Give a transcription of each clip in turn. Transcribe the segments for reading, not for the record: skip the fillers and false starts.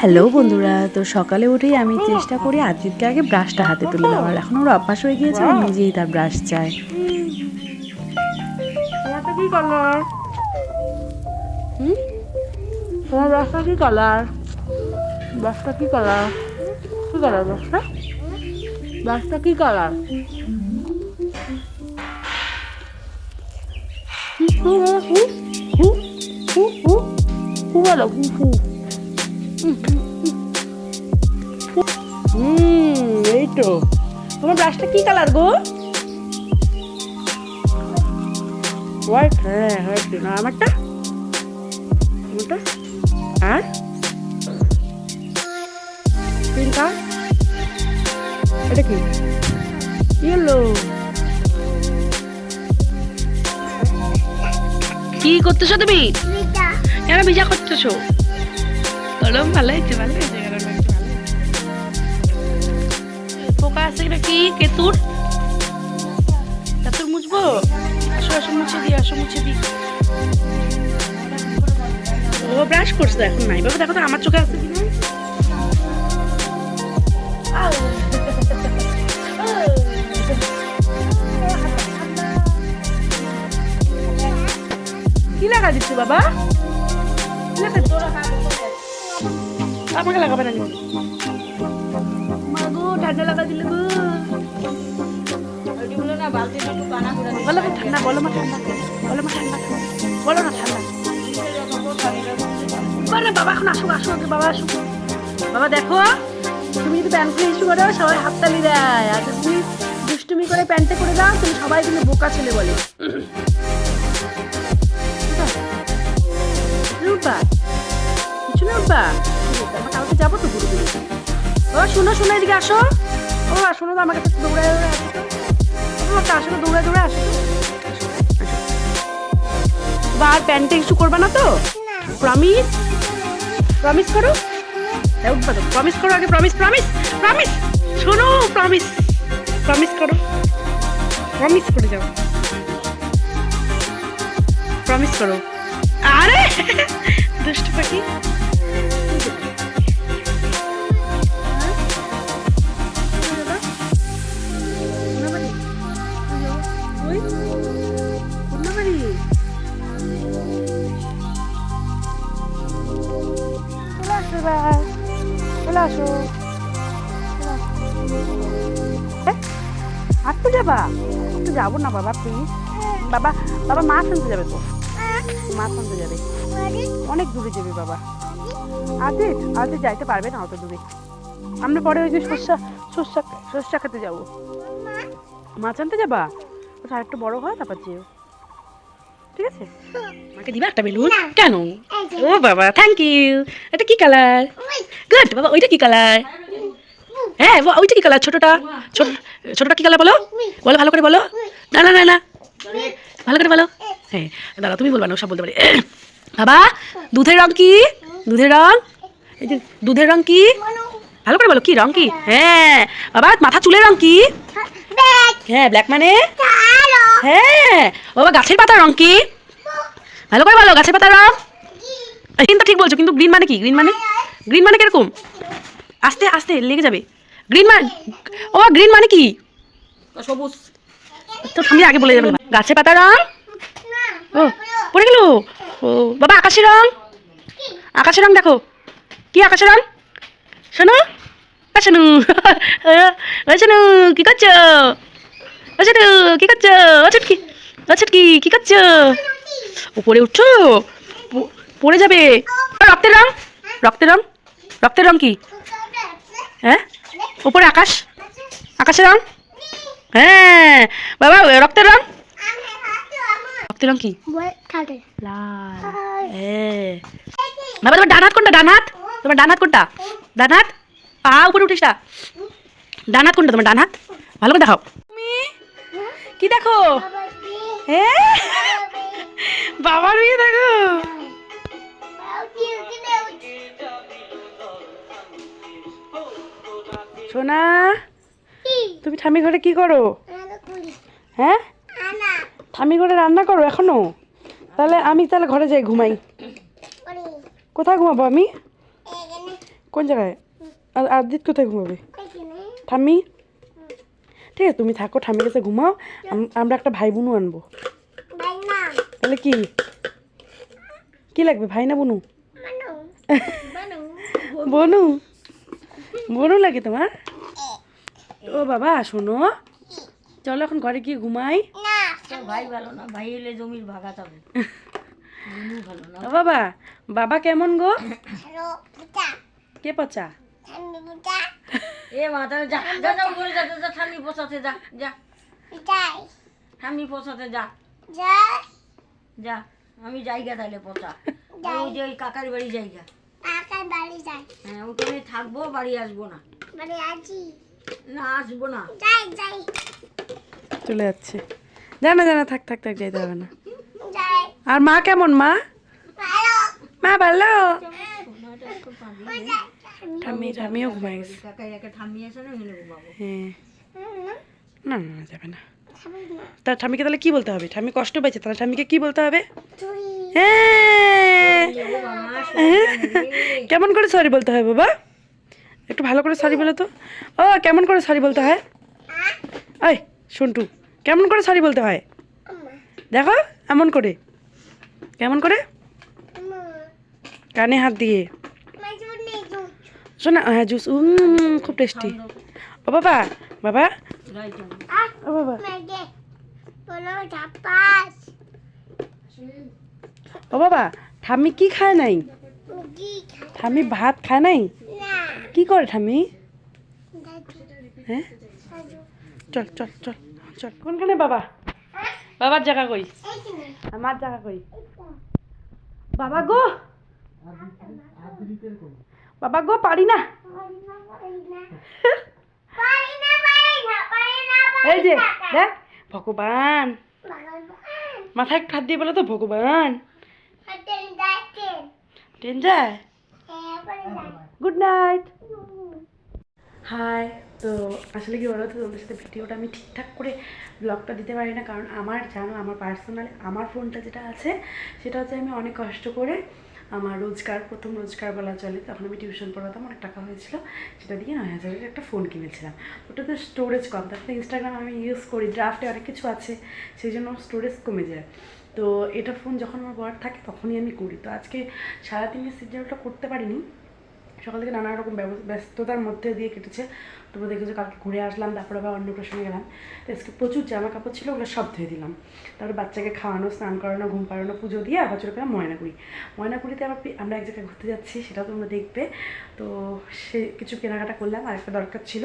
Hello বন্ধুরা, তো সকালে উঠেই আমি চেষ্টা করি আদ্রিতকে আগে ব্রাশটা হাতে তুলে দেওয়ার। এখন ওর অভ্যাস হয়ে গিয়েছে, ও নিজেই তার ব্রাশ চায়। তোমারটা কি কালার? তোমার ব্রাশটা কি কালার? ব্রাশটা কি কালার? কি কালার ব্রাশটা? ব্রাশটা কি কালার? এই তো তোমার ব্রাশটা কি কালার গো? হোয়াইট। হ্যাঁ হোয়াইট। না আমারটা আর পিঙ্ক। এটা কি? ইয়েলো। কি করতেছো তুমি? কেন ভিজা করতেছো? গরম ভালো হয়েছে, ভালো হয়েছে, গরম হয়েছে, ভালো হয়েছে। পোকা আছে নাকি? কেতুর কেতুর মুছবো? আসো আসো মুছে দিই, আসো মুছে দিই। ও ব্রাশ করছে এখন নাই বাবা, দেখো তো আমার চোখে আছে কিনা। কি লাগা দিচ্ছ বাবা? আমাকে লাগাবে না মাগো, ঠান্ডা লাগা দিলে গো। বলো ঠান্ডা, বলো মা ঠান্ডা, বলো মা ঠান্ডা, বলো না ঠান্ডা। বলো বাবা, এখন আসুক আসুক, বাবা আসুক। বাবা দেখো, তুমি যদি প্যান্ট খুলে ইস্যু করো সবাই হাততালি দেয়, আর তুমি দুষ্টুমি করে প্যান্টে করে দাও তুমি সবাই কিন্তু বোকা ছেলে বলে। উঠবা কিছু না, উঠবা আমরা কালকে যাবো তো ঘুরে ঘুরে। ও শোনো শোনো, এদিকে আসো। ও শোনো তো, আমার কাছে দৌড়ায় দৌড়ে আসো তো, আসলে দৌড়ায় দৌড়ে আসো তো। আর প্যান্টে ইস্যু করবা না তো? প্রমিস, প্রমিস করো। উঠবা তো, প্রমিস করো আগে, প্রমিস প্রমিস প্রমিস। শোনো প্রমিস, প্রমিস করো, প্রমিস করে যাও, প্রমিস করো। আরে দুষ্টু পাখি। চলে আসো, হাঁটতে যাবা? একটু যাবো না বাবা প্লিজ। বাবা বাবা মাছ আনতে যাবে তো, মাছ আনতে যাবে, অনেক দূরে যাবে বাবা। আজকে আজকে যাইতে পারবে না অত দূরে, আমরা পরে ওই যে সর্ষা খেতে যাবো। মাছ আনতে যাবা? ওটা আরেকটু বড় হয় তারপর যেও, ঠিক আছে? আমাকে দিবা একটা বেলুন? কেন? ও বাবা থ্যাংক ইউ। এটা কি কালার? গুড বাবা। ওইটা কি কালার? হ্যাঁ ওইটা কি কালার? ছোটটা ছোটটা কি কালার বলো, বলো ভালো করে বলো। না না না না, ভালো করে বলো। হ্যাঁ দাদা তুমি বলবা না, সব বলতে পারি। বাবা দুধের রং কি? দুধের রং, এই যে দুধের রং কি? ভালো করে বলো, কি রং কি? হ্যাঁ বাবা মাথা চুলের রং কি? হ্যাঁ ব্ল্যাক মানে? হ্যাঁ বাবা গাছের পাতার রং কি? ভালো করে বলো, গাছের পাতার রং। কিন্তু ঠিক বলছো, কিন্তু গ্রিন মানে কি? গ্রিন মানে, গ্রিন মানে কিরকম? আস্তে আস্তে লেগে যাবে। গ্রিন মানে, ও গ্রিন মানে কি? সবুজ। তো আমি আগে বলে যাবে। গাছের পাতার রং, ও পড়ে গেল। ও বাবা আকাশের রং, আকাশের রং দেখো, কি আকাশের রং? শোনো শোনো, শোনো কি করছো? শোনো কি করছো? ছুটকি ছুটকি কি করছো? উপরে উঠছো, পড়ে যাবে। রক্তের রং, রক্তের রং, রক্তের রং কি? হ্যাঁ উপরে আকাশ, আকাশের রং। হ্যাঁ বাবা রক্তের রং, রক্তের রং কি? লাল। হ্যাঁ বাবা তোমার ডান হাত কোনটা? ডান হাত, তোমার ডান হাত কোনটা? ডান হাত, উপরে উঠিস না। ডান হাত কোনটা তোমার? ডান হাত ভালো করে দেখাও। তুমি কি দেখো? হ্যাঁ বাবার বিয়ে দেখো। সোনা তুমি ঠামি ঘরে কি করো? হ্যাঁ ঠামি ঘরে রান্না করো এখনো? তাহলে আমি তাহলে ঘরে যাই ঘুমাই। কোথায় ঘুমাবো আমি? কোন জায়গায়? আর আদিত কোথায় ঘুমাবে? ঠাম্মি? ঠিক আছে তুমি থাকো, ঠাম্মির কাছে ঘুমাও। আমরা একটা ভাই বোনও আনবো। তাহলে কি কি লাগবে, ভাই না বনু? বনু বনু লাগে তোমার? ও বাবা শোনো, চলো এখন ঘরে গিয়ে ঘুমাই। ভাই ভালো না, ভাই এলে জমির ভাগা যাবে। ভালো না। ও বাবা, বাবা কেমন গো? কে পচা? এ মাথা যা যা যা বলে যা যা ঠান্ডি পোষাতে যা যা ঠান্ডি পোষাতে যা যা। আমি জায়গা তাইলে পচা, ওই যে ওই কাকার বাড়ি জায়গা। হ্যাঁ ওখানে থাকবো, বাড়ি আসবো না। না আসবো না। চলে যাচ্ছে। জানা জানা থাক থাক থাক, যাইতে হবে না। আর মা কেমন? মা মা ভালো। ঠাম্মিও ঘুমাই গেছে। কাকাই একটা ঠাম্মি আছে না, ওখানে ঘুমাবো। হ্যাঁ, না না যাবে না। তার ঠাম্মিকে তাহলে কি বলতে হবে? ঠাম্মি কষ্ট পেয়েছে, তাহলে ঠাম্মিকে কি বলতে হবে? হ্যাঁ, কেমন করে সরি বলতে হয় বাবা? একটু ভালো করে সরি বলো তো। ও কেমন করে সরি বলতে হয়? এই সন্টু, কেমন করে সরি বলতে হয় দেখো, এমন করে। কেমন করে? কানে হাত দিয়ে। শোনা, হ্যাঁ জুস, খুব টেস্টি। ও বাবা, বাবা, ও বাবা, ও বাবা, ঠাম্মি কি খায় নাই? ঠাম্মি ভাত খায় নাই? কি করে ঠাম্মি? হ্যাঁ, চল চল চল চল। কোনখানে বাবা? বাবার জায়গা কই? আমার জায়গা কই? বাবা গো, বাবা গো, পারি না। এই যে দেখ, ভগবান, মাথায় একটু হাত দিয়ে বলো তো, ভগবান। ট্রেন যায়। Good night. হাই। তো আসলে কি বলো তো, তোমাদের সাথে ভিডিওটা আমি ঠিকঠাক করে ব্লগটা দিতে পারি না, কারণ আমার জানো আমার পার্সোনালি আমার ফোনটা যেটা আছে সেটা হচ্ছে আমি অনেক কষ্ট করে আমার রোজগার, প্রথম রোজগার বলা চলে, তখন আমি টিউশন পড়াতাম, অনেক টাকা হয়েছিল, সেটা দিয়ে 9,000-এর একটা ফোন কিনেছিলাম। ওটাতে স্টোরেজ কম, তারপরে ইনস্টাগ্রাম আমি ইউজ করি, ড্রাফটে অনেক কিছু আছে, সেই জন্য স্টোরেজ কমে যায়। তো এটা ফোন যখন আমার বড় থাকে তখনই আমি করি। তো আজকে সারাদিনের সিরিয়ালটা করতে পারিনি, সকাল থেকে নানা রকম ব্যস্ততার মধ্যে দিয়ে কেটেছে। তারপর দেখেছো কালকে ঘুরে আসলাম, তারপরে আবার অন্নপ্রাশনে গেলাম। তো আজকে প্রচুর জামা কাপড় ছিল, ওগুলো সব ধুয়ে দিলাম। তারপরে বাচ্চাকে খাওয়ানো, স্নান করানো, ঘুম পাড়ানো, পুজো দিয়ে আবার চলে গেলাম ময়নাগুড়ি। ময়নাগুড়িতে আবার আমরা এক জায়গায় ঘুরতে যাচ্ছি, সেটাও তোমরা দেখবে। তো সে কিছু কেনাকাটা করলাম, আর একটা দরকার ছিল,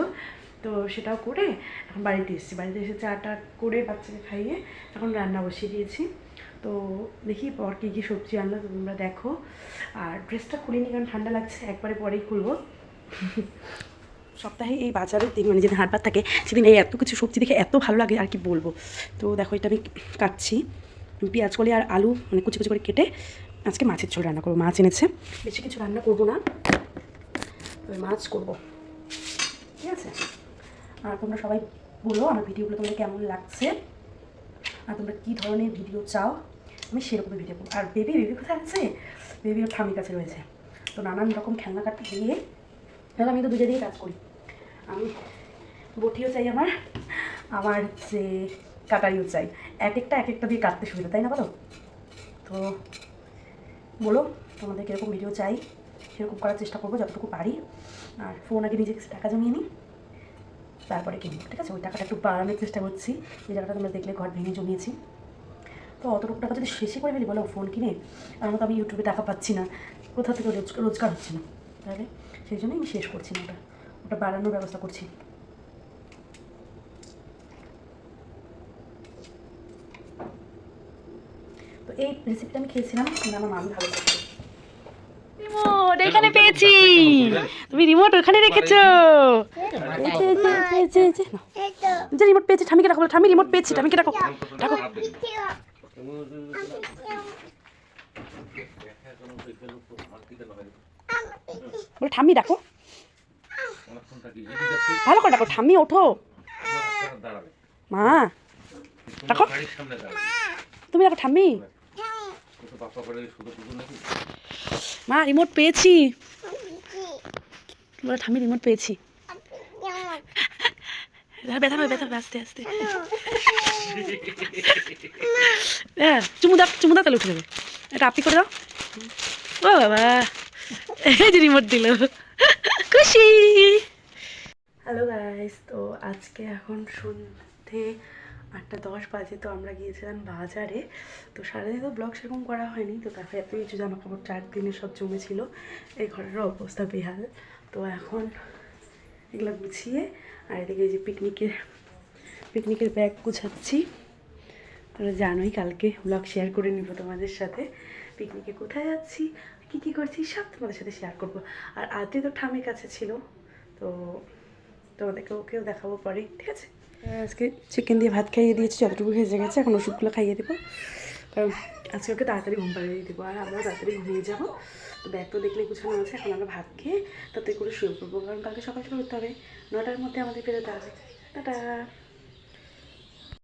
তো সেটাও করে এখন বাড়িতে এসেছি। বাড়িতে এসে চাটা করে বাচ্চাকে খাইয়ে এখন রান্না বসিয়ে দিয়েছি। তো দেখি পর কী কী সবজি আনলো তোমরা দেখো। আর ড্রেসটা খুলিনি কারণ ঠান্ডা লাগছে, একবারে পরেই খুলবো। সপ্তাহে এই বাজারের দিন, মানে যেদিন হাটবার থাকে সেদিন এই এত কিছু সবজি দেখে এত ভালো লাগে আর কি বলবো। তো দেখো এটা আমি কাটছি, পেঁয়াজ কলি আর আলু মানে কুচি কুচি করে কেটে আজকে মাছের ঝোল রান্না করবো। মাছ এনেছে, বেশি কিছু রান্না করবো না, ওই মাছ করবো, ঠিক আছে। আর তোমরা সবাই বলো আমার ভিডিওগুলো তোমাদের কেমন লাগছে, আর তোমরা কী ধরনের ভিডিও চাও, আমি সেরকমই ভিডিও করবো। আর বেবি কোথায় আছে? বেবি ওর ঠামির কাছে রয়েছে। তো নানান রকম খেলনা কাটতে দিয়ে, তাহলে আমি তো দুজে দিয়ে কাজ করি। আমি বটিও চাই আমার হচ্ছে কাটারিও চাই, এক একটা দিয়ে কাটতে সুবিধা, তাই না বলো? তো বলো তোমাদের কীরকম ভিডিও চাই, সেরকম করার চেষ্টা করবো যতটুকু পারি। আর ফোন আগে নিজে কিছু টাকা জমিয়ে নিই, তারপরে কিনবো, ঠিক আছে। ওই টাকাটা একটু বাড়ানোর চেষ্টা করছি, যে টাকাটা তোমরা দেখলে ঘর ভেঙে জমিয়েছি। তো অতটুকু টাকা যদি শেষই করে ফেলি বলো ফোন কিনে, আমার তো আমি ইউটিউবে টাকা পাচ্ছি না, কোথা থেকে রোজগার হচ্ছে না, তাহলে সেই জন্যই আমি শেষ করছি না, ওটা বাড়ানোর ব্যবস্থা করছি। তো এই রেসিপিটা আমি খেয়েছিলাম, আমার মামি ভালো লাগছে। রিমোট এখানে পেয়েছি, তুমি রিমোট ওখানে রেখেছো। যে রিমোট পেয়েছি, ঠামিকে রাখো, ঠামি রিমোট পেয়েছি, ঠামিকে রাখো রাখো। বলে ঠাম্মি ডাকো, ভালো করে ডাকো, ঠাম্মি ওঠো, মা ডাকো, তুমি ডাকো ঠাম্মি। মা রিমোট পেয়েছি। বলো ঠামি রিমোট পেয়েছি। ব্যথা পাবে, ব্যথা পাবে, আস্তে আস্তে। হ্যাঁ, চুমু দাও তাহলে উঠে যাবে। এটা আপনি করে দাও। ও বাবা, এই যে রিমোট দিল, খুশি। হ্যালো গাইস, তো আজকে এখন সন্ধ্যে 8:10 বাজে। তো আমরা গিয়েছিলাম বাজারে। তো সারাদিন তো ব্লগ সেরকম করা হয়নি। তো তারপরে এত কিছু জামা কাপড় 4 দিনে সব জমেছিল, এই ঘরের অবস্থা বেহাল। তো এখন এগুলো গুছিয়ে আর এদিকে যে পিকনিকের ব্যাগ গুছাচ্ছি। তোমরা জানোই, কালকে ব্লগ শেয়ার করে নিব তোমাদের সাথে। পিকনিকে কোথায় যাচ্ছি, কী করছি সব তোমাদের সাথে শেয়ার করব। আর আদি তো ঠামির কাছে ছিল, তো তোমাদেরকে ওকেও দেখাবো পরে, ঠিক আছে? আজকে চিকেন দিয়ে ভাত খাইয়ে দিয়েছি, যতটুকু ভেজে গেছে। এখন ওষুধগুলো খাইয়ে দেবো, কারণ আজকে ওকে তাড়াতাড়ি ঘুম পাড়িয়ে দেবো আর আমরাও তাড়াতাড়ি ঘুমিয়ে যাবো। তো ব্যাগ তো দেখলে গুছানো আছে। এখন আমরা ভাত খেয়ে তাড়াতাড়ি করে শুয়ে পড়বো, কারণ কালকে সকাল উঠতে হবে। 9টার মধ্যে আমাদের বেরোতে হবে। টাটা।